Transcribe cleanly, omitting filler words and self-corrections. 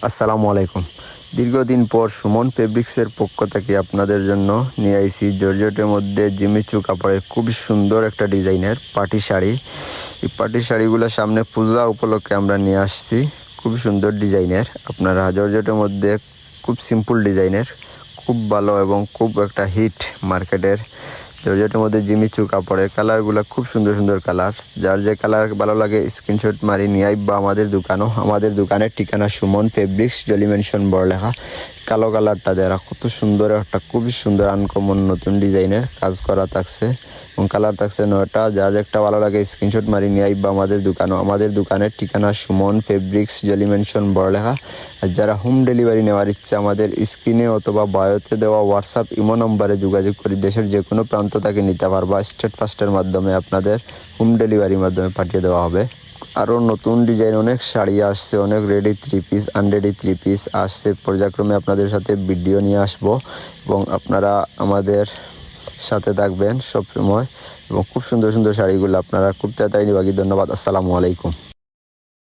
আসসালামু আলাইকুম। দীর্ঘদিন পর সুমন ফেব্রিক্সের পক্ষ থেকে আপনাদের জন্য নিয়ে আইছি জর্জেটের মধ্যে জিমিচু কাপড়ের খুবই সুন্দর একটা ডিজাইনের পার্টি শাড়ি। এই পার্টি শাড়িগুলো সামনে পূজা উপলক্ষে আমরা নিয়ে আসছি। খুবই সুন্দর ডিজাইনের, আপনারা জর্জেটের মধ্যে খুব সিম্পল ডিজাইনের, খুব ভালো এবং খুব একটা হিট মার্কেটের জর্জেটের মধ্যে জিমিচু কাপড়ের কালারগুলো খুব সুন্দর সুন্দর কালার। যার যে কালার ভালো লাগে স্ক্রিনশট মারি নিয়ে আইবা আমাদের দোকানও। আমাদের দোকানের ঠিকানা সুমন ফেব্রিক্স, জলি মেনশন বড় লেখা। কালো কালারটা দেওয়া কত সুন্দর একটা, খুবই সুন্দর আনকমন নতুন ডিজাইনের কাজ করা থাকছে এবং কালার থাকছে 9টা। যার একটা ভালো লাগে স্ক্রিনশট মারি নিয়ে আইবা আমাদের দোকানও। আমাদের দোকানের ঠিকানা সুমন ফেব্রিক্স, জলি মেনশন বড় লেখা। আর যারা হোম ডেলিভারি নেওয়ার ইচ্ছা আমাদের স্ক্রিনে অথবা বায়োতে দেওয়া হোয়াটসঅ্যাপ ইমো নম্বরে যোগাযোগ করি দেশের যে কোনো প্রান্ত থেকে নিতে পারবা। স্টেট ফাস্টের মাধ্যমে আপনাদের হোম ডেলিভারির মাধ্যমে পাঠিয়ে দেওয়া হবে। আরও নতুন ডিজাইন অনেক শাড়ি আসছে, অনেক রেডি 3 পিস, আনরেডি 3 পিস আসছে। পর্যায়ক্রমে আপনাদের সাথে ভিডিও নিয়ে আসবো এবং আপনারা আমাদের সাথে থাকবেন সব সময় এবং খুব সুন্দর সুন্দর শাড়িগুলো আপনারা খুব তাড়াতাড়ি নিবাগি। ধন্যবাদ। আসসালামু আলাইকুম।